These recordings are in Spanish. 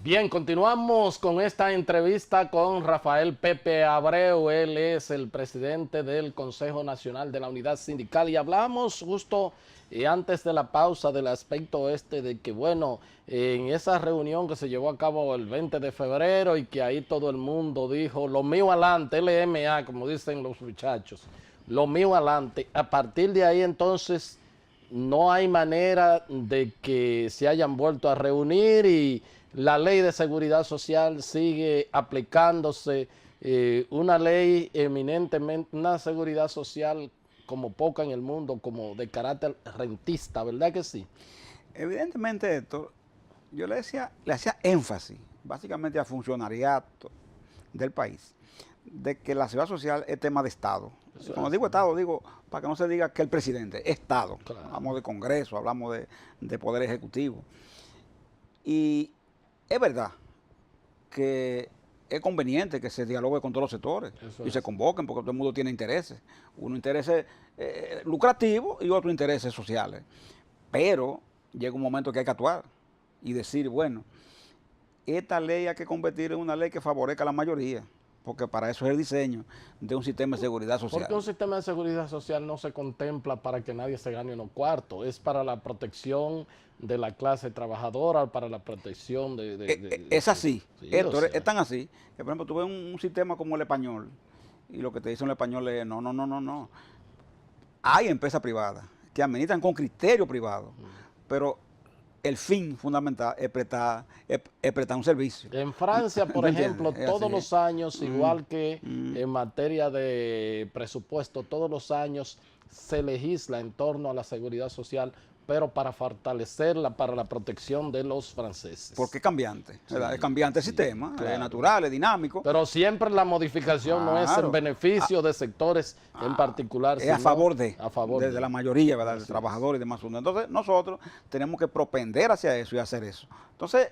Bien, continuamos con esta entrevista con Rafael Pepe Abreu. Él es el presidente del Consejo Nacional de la Unidad Sindical y hablamos justo antes de la pausa del aspecto de que, bueno, en esa reunión que se llevó a cabo el 20 de febrero y que ahí todo el mundo dijo, lo mío adelante, LMA, como dicen los muchachos, lo mío adelante. A partir de ahí entonces no hay manera de que se hayan vuelto a reunir y la ley de seguridad social sigue aplicándose, una ley eminentemente, una seguridad social como poca en el mundo, como de carácter rentista, ¿verdad que sí? Evidentemente esto, yo le hacía énfasis, básicamente al funcionariato del país, de que la seguridad social es tema de Estado. Cuando digo Estado, digo, para que no se diga que el presidente, Estado. Claro. Hablamos de Congreso, hablamos de Poder Ejecutivo. Y es verdad que es conveniente que se dialogue con todos los sectores y se convoquen, porque todo el mundo tiene intereses. Uno intereses lucrativos y otro intereses sociales. Pero llega un momento que hay que actuar y decir, bueno, esta ley hay que convertir en una ley que favorezca a la mayoría, porque para eso es el diseño de un sistema de seguridad social. Porque un sistema de seguridad social no se contempla para que nadie se gane unos cuartos, es para la protección de la clase trabajadora, para la protección es así, sí, es tan así, que por ejemplo tú ves un sistema como el español, y lo que te dicen el español es, no. Hay empresas privadas que administran con criterio privado, pero el fin fundamental es prestar un servicio. En Francia, por ejemplo, todos los años, igual que en materia de presupuesto, todos los años se legisla en torno a la seguridad social, pero para fortalecerla, para la protección de los franceses. Porque es cambiante, ¿verdad? Es cambiante el sistema, claro. Es natural, es dinámico. Pero siempre la modificación no es en beneficio de sectores en particular, es a favor de de la mayoría, ¿verdad? De trabajadores y demás. Entonces nosotros tenemos que propender hacia eso y hacer eso. Entonces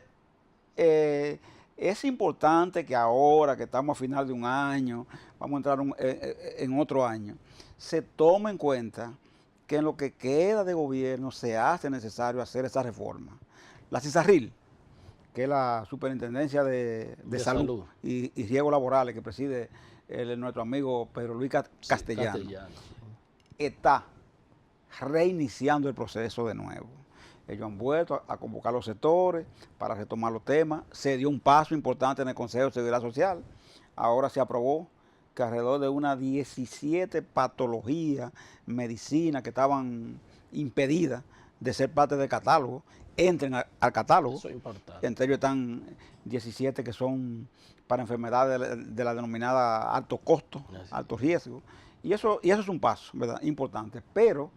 es importante que ahora que estamos a final de un año, vamos a entrar en otro año, se tome en cuenta que en lo que queda de gobierno se hace necesario hacer esa reforma. La CISARRIL, que es la Superintendencia de Salud y Riesgos Laborales, que preside nuestro amigo Pedro Luis Castellano, está reiniciando el proceso de nuevo. Ellos han vuelto a convocar a los sectores para retomar los temas. Se dio un paso importante en el Consejo de Seguridad Social. Ahora se aprobó que alrededor de unas 17 patologías, medicinas que estaban impedidas de ser parte del catálogo, entren al catálogo. Eso es importante. Entre ellos están 17 que son para enfermedades de la denominada alto costo, alto riesgo. Y eso es un paso, ¿verdad?, importante. Pero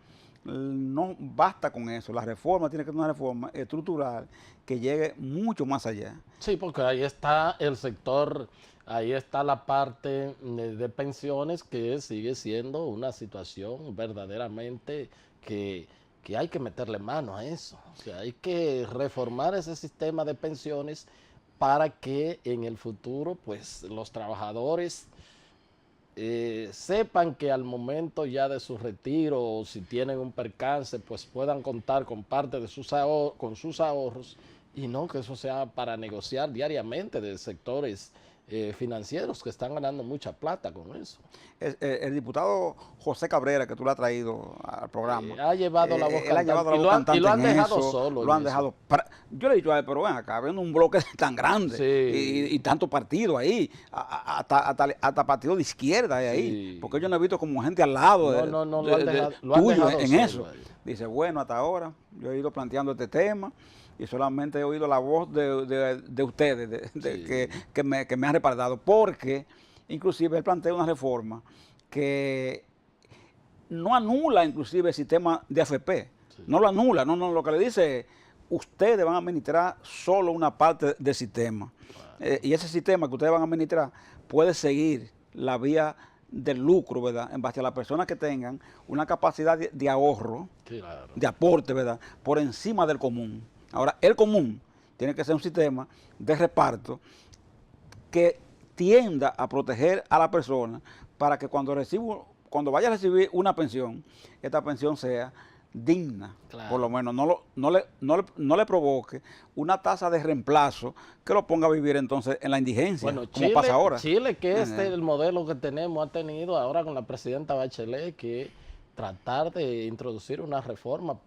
no basta con eso. La reforma tiene que ser una reforma estructural que llegue mucho más allá. Sí, porque ahí está el sector, ahí está la parte de pensiones, que sigue siendo una situación verdaderamente que hay que meterle mano a eso. O sea, hay que reformar ese sistema de pensiones para que en el futuro, pues, los trabajadores sepan que al momento ya de su retiro, o si tienen un percance, pues puedan contar con parte de sus ahorros, y no que eso sea para negociar diariamente de sectores financieros que están ganando mucha plata con eso. El diputado José Cabrera, que tú lo has traído al programa, ha llevado la voz cantante, y lo han dejado solo. Lo han dejado. Yo le he dicho a él, pero ven acá, viendo un bloque tan grande y tanto partido ahí, hasta partido de izquierda hay ahí, porque yo no he visto como gente al lado tuyo en eso. Dice, bueno, hasta ahora yo he ido planteando este tema y solamente he oído la voz de ustedes, que me han respaldado, porque inclusive él plantea una reforma que no anula inclusive el sistema de AFP, no lo anula, no, lo que le dice es, ustedes van a administrar solo una parte del sistema, y ese sistema que ustedes van a administrar puede seguir la vía del lucro, ¿verdad?, en base a las personas que tengan una capacidad de ahorro, de aporte, ¿verdad?, por encima del común. Ahora, el común tiene que ser un sistema de reparto que tienda a proteger a la persona para que cuando vaya a recibir una pensión, esta pensión sea digna, por lo menos no le provoque una tasa de reemplazo que lo ponga a vivir entonces en la indigencia, bueno, como pasa ahora. Chile, que el modelo que tenemos, ha tenido ahora con la presidenta Bachelet que tratar de introducir una reforma,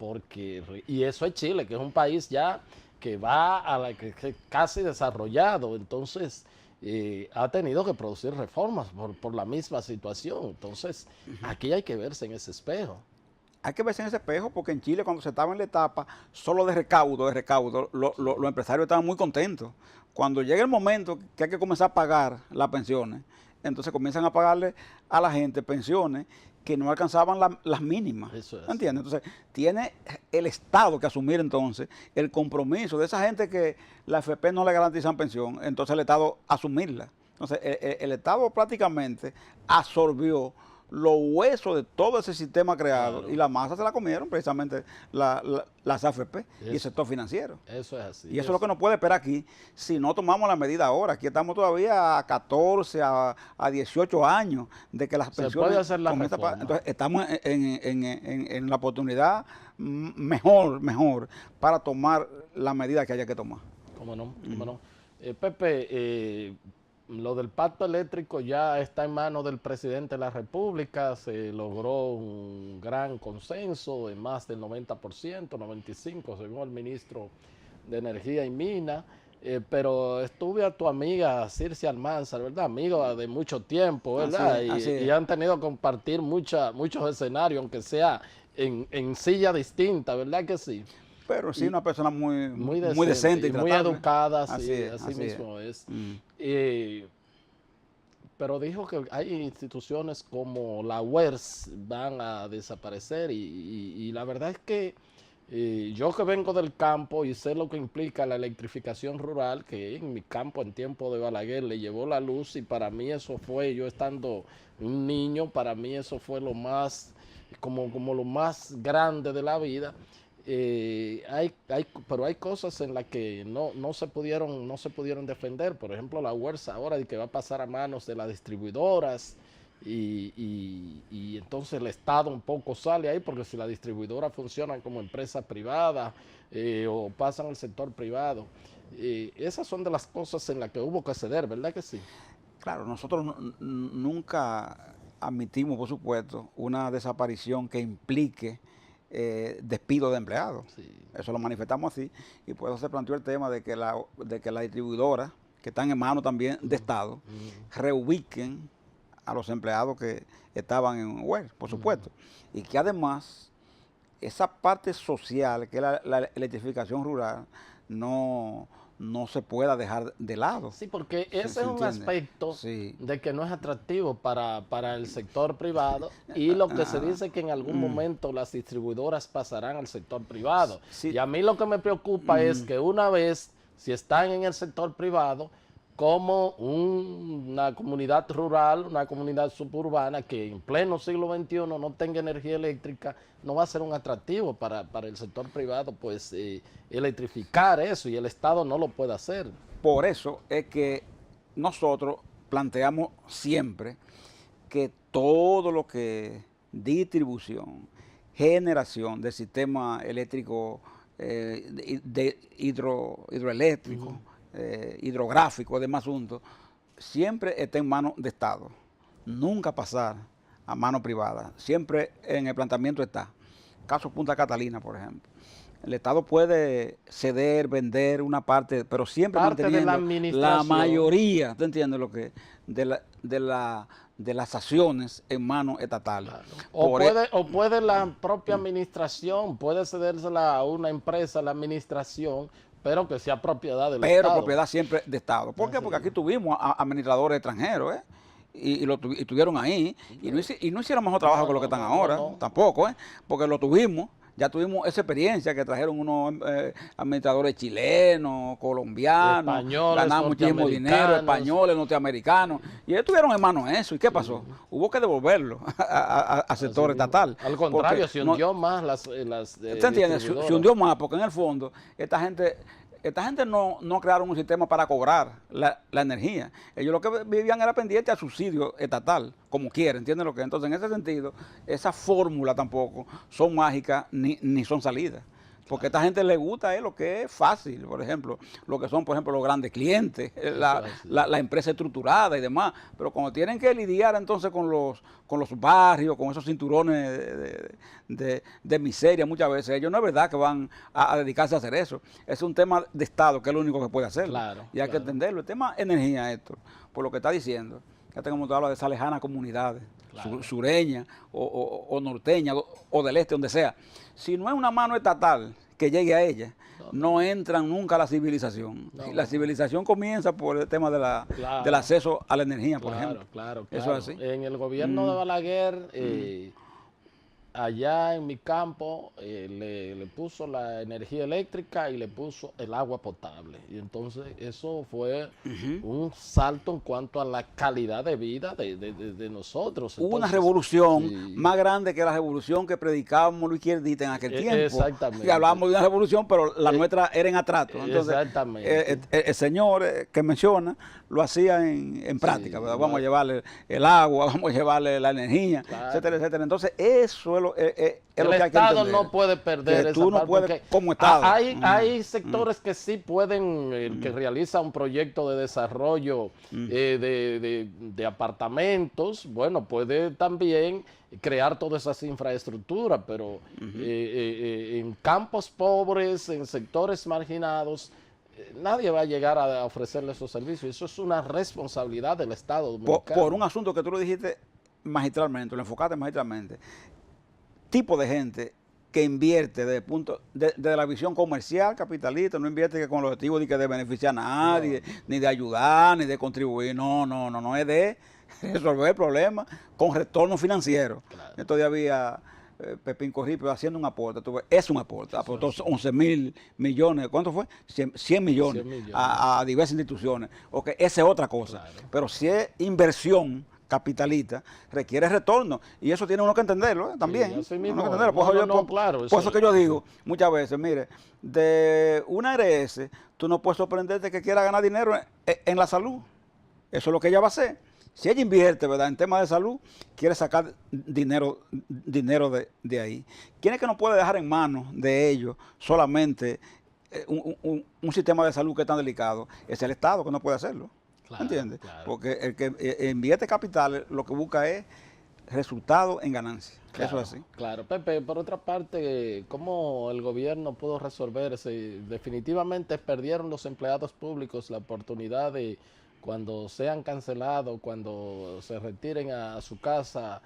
y eso es Chile, que es un país ya que va que casi desarrollado, entonces ha tenido que producir reformas por la misma situación. Entonces, aquí hay que verse en ese espejo. Hay que verse en ese espejo porque en Chile, cuando se estaba en la etapa solo de recaudo, los empresarios estaban muy contentos. Cuando llega el momento que hay que comenzar a pagar las pensiones, entonces comienzan a pagarle a la gente pensiones que no alcanzaban las mínimas. Eso es. ¿Entiendes? Entonces, tiene el Estado que asumir entonces el compromiso de esa gente que la AFP no le garantizan pensión, entonces el Estado asumirla. Entonces, el Estado prácticamente absorbió los huesos de todo ese sistema creado, claro, y la masa se la comieron precisamente las AFP y el sector financiero. Eso es así. Y eso es lo que nos puede esperar aquí si no tomamos la medida ahora. Aquí estamos todavía a 14, a 18 años de que las pensiones... Se puede hacer la reforma. Entonces estamos en la oportunidad mejor para tomar la medida que haya que tomar. ¿Cómo no? ¿Cómo no? Pepe, lo del pacto eléctrico ya está en manos del presidente de la República, se logró un gran consenso de más del 90%, 95% según el ministro de Energía y Minas, pero estuve a tu amiga Circe Almanzar, ¿verdad? Amiga de mucho tiempo, ¿verdad? Y han tenido que compartir muchos escenarios, aunque sea en silla distinta, ¿verdad que sí? Pero sí, una persona muy decente y muy educada, así mismo es. Pero dijo que hay instituciones como la UERS van a desaparecer y la verdad es que yo que vengo del campo y sé lo que implica la electrificación rural, que en mi campo en tiempo de Balaguer le llevó la luz y para mí eso fue, yo estando un niño, para mí eso fue lo más, como lo más grande de la vida. Pero hay cosas en las que no se pudieron defender. Por ejemplo, la UERS ahora de que va a pasar a manos de las distribuidoras y entonces el Estado un poco sale ahí, porque si las distribuidoras funcionan como empresas privadas o pasan al sector privado, esas son de las cosas en las que hubo que ceder, ¿verdad que sí? Claro, nosotros nunca admitimos, por supuesto, una desaparición que implique despido de empleados. Sí. Eso lo manifestamos así y por eso se planteó el tema de que la distribuidora, que están en manos también de Estado, reubiquen a los empleados que estaban en UER, por supuesto, y que además esa parte social, que es la electrificación rural, no se pueda dejar de lado. Sí, porque ese es un aspecto de que no es atractivo para el sector privado y lo que se dice que en algún momento las distribuidoras pasarán al sector privado. Sí. Y a mí lo que me preocupa es que una vez, si están en el sector privado, como una comunidad rural, una comunidad suburbana que en pleno siglo XXI no tenga energía eléctrica, no va a ser un atractivo para el sector privado, pues electrificar eso, y el Estado no lo puede hacer. Por eso es que nosotros planteamos siempre que todo lo que distribución, generación del sistema eléctrico hidroeléctrico, hidrográfico, demás asuntos, siempre está en manos de Estado, nunca pasar a mano privada, siempre en el planteamiento está. Caso Punta Catalina, por ejemplo. El Estado puede ceder, vender una parte, pero siempre manteniendo la mayoría, ¿tú entiendes lo que? De las acciones en manos estatales. Claro. O puede la propia administración, puede cedérsela a una empresa, la administración, pero que sea propiedad del Estado. Pero propiedad siempre de Estado. ¿Por qué? Porque aquí tuvimos administradores extranjeros, y estuvieron ahí, y no hicieron mejor trabajo que lo que están ahora, tampoco, porque lo tuvimos. Ya tuvimos esa experiencia que trajeron unos administradores chilenos, colombianos, españoles, ganaron muchísimo dinero, españoles, norteamericanos, y ellos tuvieron en mano eso. ¿Y qué pasó? Hubo que devolverlo al sector estatal. Al contrario, se hundió más las ¿te entiendes? Se hundió más porque en el fondo esta gente esta gente no crearon un sistema para cobrar la energía. Ellos lo que vivían era pendiente al subsidio estatal, como quieren, ¿entienden lo que? Entonces, en ese sentido, esa fórmula tampoco son mágicas ni son salidas. Porque a esta gente le gusta lo que es fácil, por ejemplo, lo que son, por ejemplo, los grandes clientes, la empresa estructurada y demás. Pero cuando tienen que lidiar entonces con los barrios, con esos cinturones de miseria muchas veces, ellos no es verdad que van a dedicarse a hacer eso. Es un tema de Estado, que es lo único que puede hacerlo. Claro, y hay que entenderlo. El tema energía, Héctor, por lo que está diciendo, ya tenemos que hablar de esas lejanas comunidades, sureñas o norteñas o del este, donde sea. Si no es una mano estatal que llegue a ella, no entran nunca a la civilización. Y la civilización comienza por el tema del acceso a la energía, por ejemplo. Claro. Eso es así. En el gobierno de Balaguer, allá en mi campo, le puso la energía eléctrica y le puso el agua potable. Y entonces eso fue un salto en cuanto a la calidad de vida de nosotros. Hubo una revolución más grande que la revolución que predicábamos los izquierdistas en aquel tiempo. Exactamente. Y hablábamos de una revolución, pero la nuestra era en atrato. Entonces, exactamente. El señor que menciona lo hacía en práctica, ¿verdad? Vamos a llevarle el agua, vamos a llevarle la energía, etcétera, etcétera. Entonces, eso es lo el Estado no puede perder esa tú no parte, puedes como Estado. Hay sectores que sí pueden, que realiza un proyecto de desarrollo de apartamentos, bueno, puede también crear todas esas infraestructuras, pero en campos pobres, en sectores marginados, nadie va a llegar a ofrecerle esos servicios. Eso es una responsabilidad del Estado dominicano. Por un asunto que tú lo dijiste magistralmente, lo enfocaste magistralmente. Tipo de gente que invierte desde punto de la visión comercial capitalista, no invierte con el objetivo de beneficiar a nadie, ni de ayudar, ni de contribuir, no, es de resolver problemas con retorno financiero. Claro. Estos días había Pepín Corripio haciendo un aporte, es un aporte, aportó 11.000 millones, ¿cuánto fue? 100 millones, a diversas instituciones. Okay, esa es otra cosa, claro. Pero si es inversión capitalista, requiere retorno, y eso tiene uno que entenderlo también. Sí, mismo, por eso que yo digo muchas veces, mire, de una ARS, tú no puedes sorprenderte que quiera ganar dinero en la salud. Eso es lo que ella va a hacer. Si ella invierte, ¿verdad?, en temas de salud, quiere sacar dinero de ahí. ¿Quién es que no puede dejar en manos de ellos solamente un sistema de salud que es tan delicado? Es el Estado que no puede hacerlo. Claro, ¿entiendes? Claro. Porque el que invierte capital lo que busca es resultado en ganancia. Claro, eso es así. Claro, Pepe, por otra parte, ¿cómo el gobierno pudo resolverse? Definitivamente perdieron los empleados públicos la oportunidad de, cuando sean cancelados, cuando se retiren a su casa,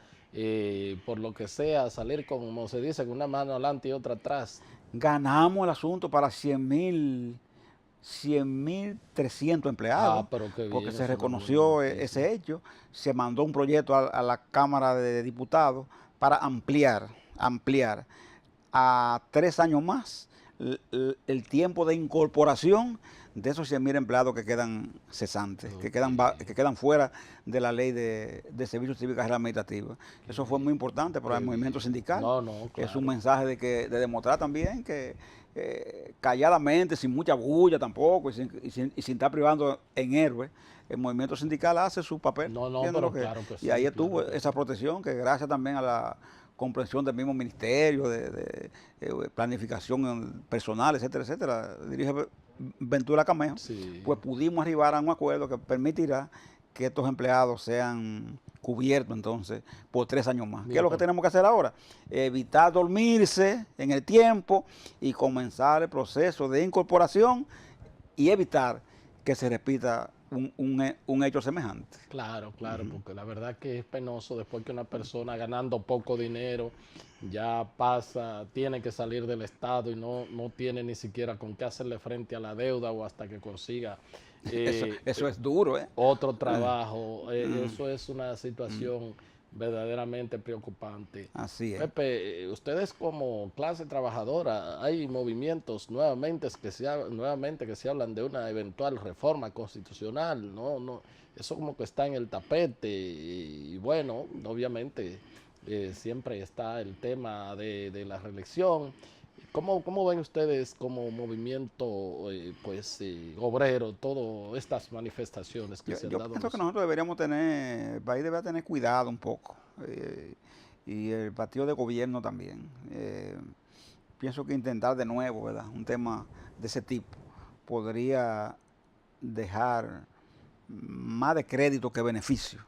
por lo que sea, salir, como se dice, con una mano adelante y otra atrás. Ganamos el asunto para 100.300 empleados, porque se reconoció ese hecho, se mandó un proyecto a la Cámara de Diputados para ampliar a 3 años más el tiempo de incorporación de esos 100.000 empleados que quedan cesantes, que quedan fuera de la ley de servicios cívicos y administrativos. Eso fue muy importante para el movimiento sindical. Claro. Es un mensaje de demostrar también que calladamente, sin mucha bulla tampoco, y sin estar privando en héroes, el movimiento sindical hace su papel. Pero claro que sí. Y ahí estuvo esa protección, que gracias también a la comprensión del mismo ministerio, de planificación personal, etcétera, dirige Ventura Camejo, pues pudimos arribar a un acuerdo que permitirá que estos empleados sean cubiertos entonces por 3 años más. ¿Qué es lo que tenemos que hacer ahora? Evitar dormirse en el tiempo y comenzar el proceso de incorporación y evitar que se repita un hecho semejante. Claro, porque la verdad que es penoso después que una persona ganando poco dinero ya tiene que salir del Estado y no tiene ni siquiera con qué hacerle frente a la deuda o hasta que consiga eso es duro, otro trabajo. Eso es una situación verdaderamente preocupante. Así es. Pepe, ustedes como clase trabajadora, hay movimientos nuevamente que se hablan de una eventual reforma constitucional, eso como que está en el tapete y bueno, obviamente siempre está el tema de la reelección. ¿Cómo ven ustedes como movimiento obrero todas estas manifestaciones que se han dado? Yo pienso que nosotros deberíamos tener, el país debería tener cuidado un poco, y el partido de gobierno también. Pienso que intentar de nuevo, ¿verdad?, un tema de ese tipo podría dejar más de crédito que beneficio.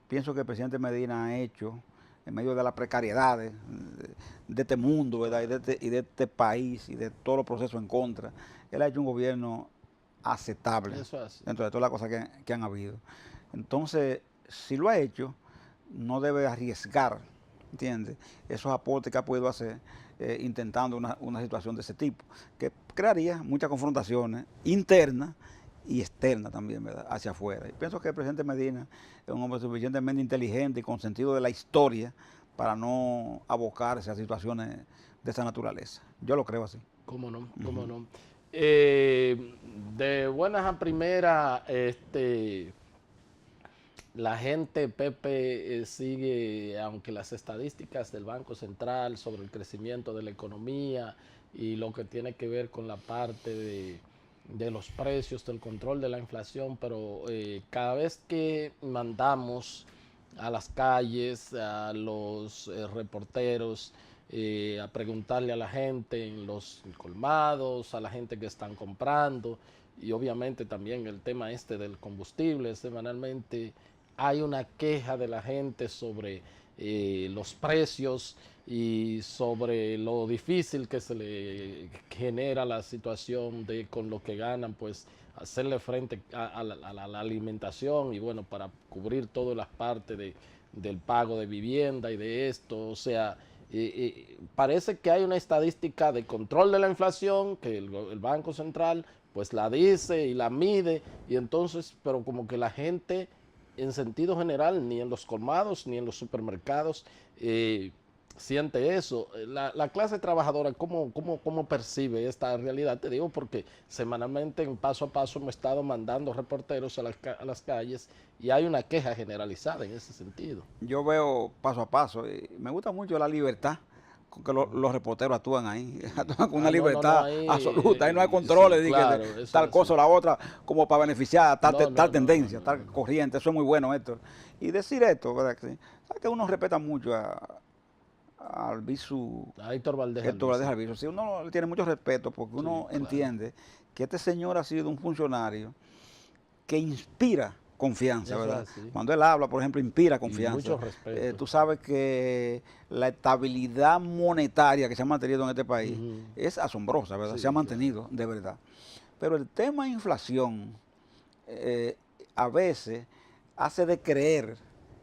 Pienso que el presidente Medina ha hecho, en medio de las precariedades de este mundo, ¿verdad?, y de este país y de todos los procesos en contra, él ha hecho un gobierno aceptable dentro de todas las cosas que han habido. Entonces, si lo ha hecho, no debe arriesgar, ¿entiendes?, esos aportes que ha podido hacer intentando una situación de ese tipo, que crearía muchas confrontaciones internas y externa también, ¿verdad?, hacia afuera. Y pienso que el presidente Medina es un hombre suficientemente inteligente y con sentido de la historia para no abocarse a situaciones de esa naturaleza. Yo lo creo así. ¿Cómo no? ¿Cómo no? De buenas a primeras, la gente, Pepe, sigue, aunque las estadísticas del Banco Central sobre el crecimiento de la economía y lo que tiene que ver con la parte de los precios, del control de la inflación, pero cada vez que mandamos a las calles, a los reporteros, a preguntarle a la gente en los colmados, a la gente que están comprando, y obviamente también el tema del combustible, semanalmente hay una queja de la gente sobre los precios y sobre lo difícil que se le genera la situación con lo que ganan, pues hacerle frente a la alimentación y bueno, para cubrir todas las partes del pago de vivienda y de esto. O sea, parece que hay una estadística de control de la inflación que el Banco Central pues la dice y la mide, y entonces, pero como que la gente en sentido general, ni en los colmados ni en los supermercados siente eso. La clase trabajadora, ¿cómo percibe esta realidad? Te digo porque semanalmente, en Paso a Paso, hemos estado mandando reporteros a las calles y hay una queja generalizada en ese sentido. Yo veo Paso a Paso y me gusta mucho la libertad con que los reporteros actúan ahí, actúan con una libertad absoluta, ahí no hay controles, sí, claro, que tal cosa o la otra, como para beneficiar a tal tendencia, tal corriente. Eso es muy bueno, Héctor. Y decir esto, ¿verdad? ¿Sabes que uno respeta mucho a Albizu, a Héctor Valdés Albizu? Sí, uno le tiene mucho respeto porque uno entiende que este señor ha sido un funcionario que inspira confianza, ¿verdad? Cuando él habla, por ejemplo, inspira confianza. Mucho respeto. Tú sabes que la estabilidad monetaria que se ha mantenido en este país es asombrosa, ¿verdad? Se ha mantenido, de verdad. Pero el tema de inflación a veces hace de creer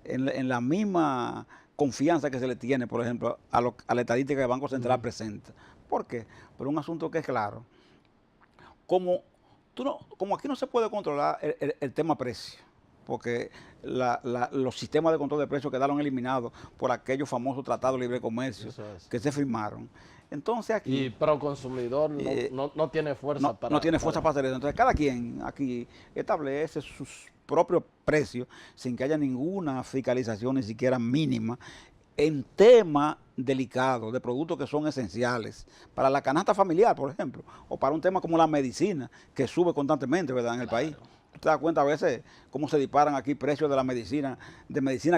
en la misma confianza que se le tiene, por ejemplo, a la estadística que el Banco Central presenta. ¿Por qué? Por un asunto que es claro. Como aquí no se puede controlar el tema precio, porque los sistemas de control de precios quedaron eliminados por aquellos famosos tratados de libre comercio que se firmaron. Entonces aquí... Y pro consumidor no tiene fuerza no tiene fuerza para hacer eso. Entonces cada quien aquí establece sus propios precios sin que haya ninguna fiscalización, ni siquiera mínima, en temas delicados, de productos que son esenciales para la canasta familiar, por ejemplo, o para un tema como la medicina, que sube constantemente, ¿verdad?, en el país. Tú te das cuenta a veces cómo se disparan aquí precios de la medicina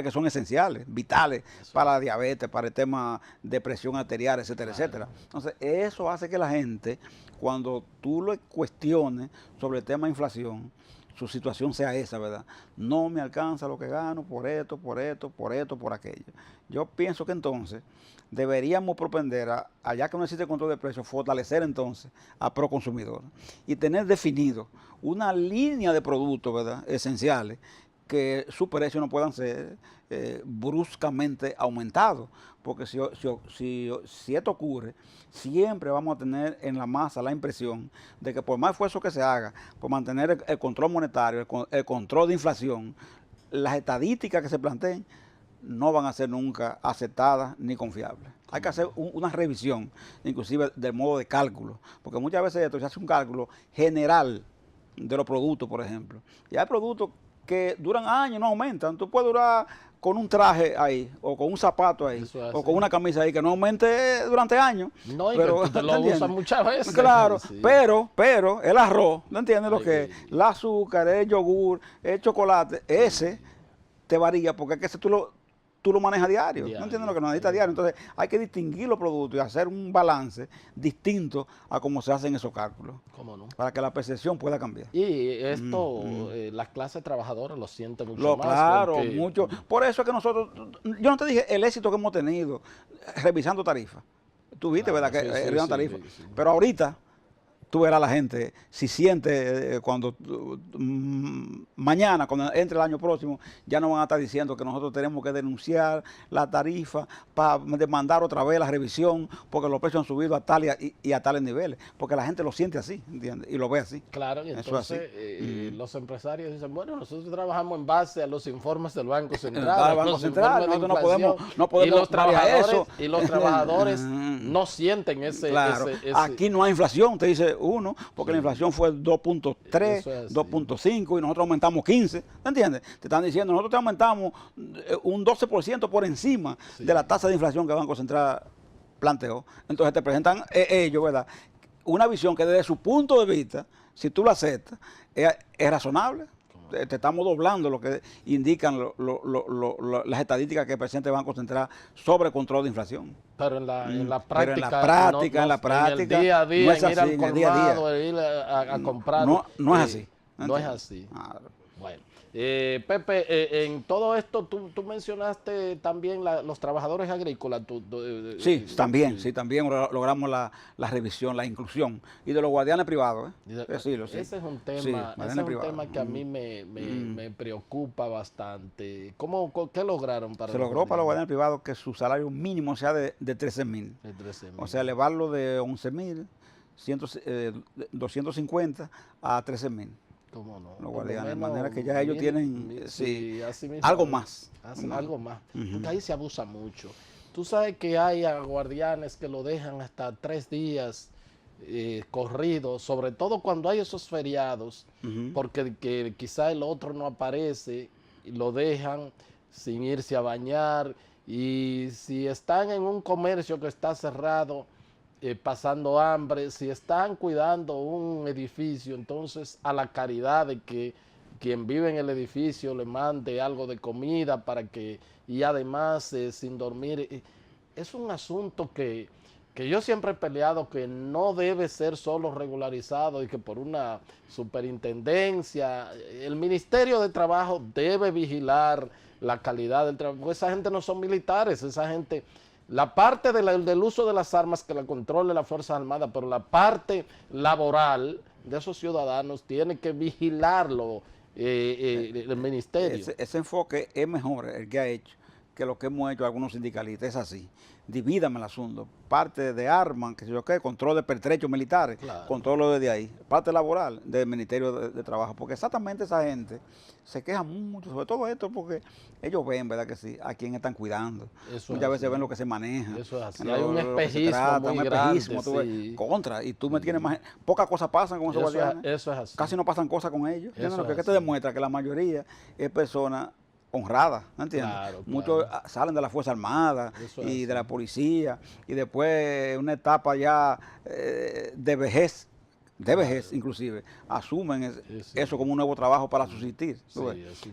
que son esenciales, vitales, para la diabetes, para el tema de presión arterial, etcétera, etcétera. Entonces, eso hace que la gente, cuando tú lo cuestiones sobre el tema de inflación, su situación sea esa, ¿verdad? No me alcanza lo que gano por esto, por esto, por esto, por aquello. Yo pienso que entonces deberíamos propender allá que no existe control de precios, fortalecer entonces a Proconsumidor y tener definido una línea de productos, ¿verdad?, esenciales, que sus precios no puedan ser bruscamente aumentados, porque si esto ocurre, siempre vamos a tener en la masa la impresión de que por más esfuerzo que se haga por mantener el control monetario, el control de inflación, las estadísticas que se planteen no van a ser nunca aceptadas ni confiables. Hay que hacer una revisión, inclusive del modo de cálculo, porque muchas veces esto se hace un cálculo general de los productos, por ejemplo, y hay productos que duran años, no aumentan. Tú puedes durar con un traje ahí, o con un zapato ahí, o con una camisa ahí, que no aumente durante años. No, pero que lo usan muchas veces. Claro, sí. pero el arroz, ¿no entiendes lo que es? El azúcar, el yogur, el chocolate, ese te varía, porque es que ese tú lo manejas diario, ¿no entiendes lo que no necesitas diario? Entonces hay que distinguir los productos y hacer un balance distinto a cómo se hacen esos cálculos. ¿Cómo no? Para que la percepción pueda cambiar. Y esto, las clases trabajadoras lo sienten mucho más. Claro, porque... mucho. Por eso es que nosotros, yo no te dije el éxito que hemos tenido revisando tarifas. Tú viste, ¿verdad? Que revisando tarifas. Sí. Pero ahorita, tú verás a la gente, si siente cuando mañana, cuando entre el año próximo, ya no van a estar diciendo que nosotros tenemos que denunciar la tarifa para demandar otra vez la revisión, porque los precios han subido a tal y a tales niveles, porque la gente lo siente así, ¿entiendes? Y lo ve así. Claro, y entonces los empresarios dicen, bueno, nosotros trabajamos en base a los informes del Banco Central. Nosotros no podemos trabajar eso. Y los trabajadores no sienten ese... Claro, aquí no hay inflación, te dice uno, porque la inflación fue 2.3, 2.5 y nosotros aumentamos 15, ¿me entiendes? Te están diciendo, nosotros te aumentamos un 12% por encima de la tasa de inflación que el Banco Central planteó. Entonces te presentan ellos, ¿verdad? Una visión que desde su punto de vista, si tú lo aceptas, es razonable. Te estamos doblando lo que indican las estadísticas que presenta el Banco Central sobre control de inflación. Pero en la práctica, en el día a día, no es así, en ir al colmado, ir a comprar. No es así. No es así. Bueno. Pepe, en todo esto tú mencionaste también los trabajadores agrícolas. Sí, también logramos la revisión, la inclusión. Y de los guardianes privados. Ese es un tema que a mí me preocupa bastante. ¿Qué lograron para Se logró para los guardianes privados que su salario mínimo sea de 13.000. O sea, elevarlo de 11.000, 250 a 13.000. ¿Cómo no? Los guardianes, de manera que ya ellos tienen algo más. Algo más. Porque ahí se abusa mucho. Tú sabes que hay guardianes que lo dejan hasta 3 días corridos, sobre todo cuando hay esos feriados, porque que quizá el otro no aparece y lo dejan sin irse a bañar. Y si están en un comercio que está cerrado, pasando hambre, si están cuidando un edificio, entonces a la caridad de que quien vive en el edificio le mande algo de comida para que, y además sin dormir, es un asunto que yo siempre he peleado que no debe ser solo regularizado y que por una superintendencia, el Ministerio de Trabajo debe vigilar la calidad del trabajo, porque esa gente no son militares, esa gente... La parte del uso de las armas que la controle las Fuerzas Armadas, pero la parte laboral de esos ciudadanos tiene que vigilarlo el ministerio. Ese enfoque es mejor el que ha hecho que lo que hemos hecho algunos sindicalistas. Es así. Divídame el asunto. Parte de armas, que sé yo qué, control de pertrechos militares, control lo de ahí. Parte laboral del Ministerio de Trabajo. Porque exactamente esa gente se queja mucho sobre todo esto porque ellos ven, ¿verdad que sí?, a quién están cuidando. Muchas veces ven lo que se maneja. Eso es así. Hay un espejismo muy grande. Contra. Y tú me tienes más... Pocas cosas pasan con esos guardianes. Eso es así. Casi no pasan cosas con ellos. ¿Qué te demuestra? Que la mayoría es personas honrada, ¿no entiendes? Claro. Muchos salen de la Fuerza Armada y de la policía y después una etapa ya de vejez inclusive, asumen eso como un nuevo trabajo para subsistir.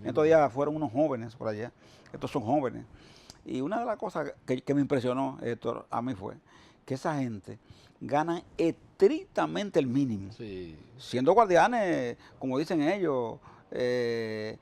Estos días fueron unos jóvenes por allá, estos son jóvenes, y una de las cosas que me impresionó, Héctor, a mí fue que esa gente gana estrictamente el mínimo, siendo guardianes, como dicen ellos, de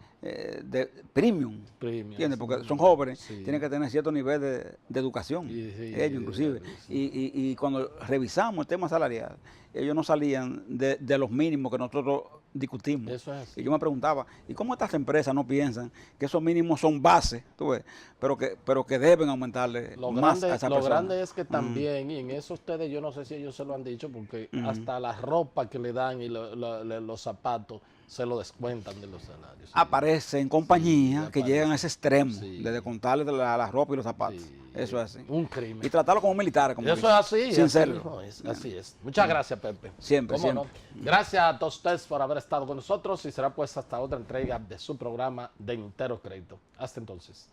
premium, ¿entiendes? Porque son jóvenes, tienen que tener cierto nivel de educación, ellos inclusive. Y cuando revisamos el tema salarial, ellos no salían de los mínimos que nosotros discutimos. Eso es así. Y yo me preguntaba, ¿y cómo estas empresas no piensan que esos mínimos son base, tú ves, pero que deben aumentarle más a esa persona? Lo grande es que también, y en eso ustedes, yo no sé si ellos se lo han dicho, porque hasta la ropa que le dan y los zapatos se lo descuentan de los salarios. Aparecen compañías que llegan a ese extremo de descontarle la ropa y los zapatos. Eso es así. Un crimen. Y tratarlo como militares. Como eso es así. Sin serlo. Así es. Muchas gracias, Pepe. Siempre. No? Gracias a todos ustedes por haber estado con nosotros y será pues hasta otra entrega de su programa de Entero Crédito. Hasta entonces.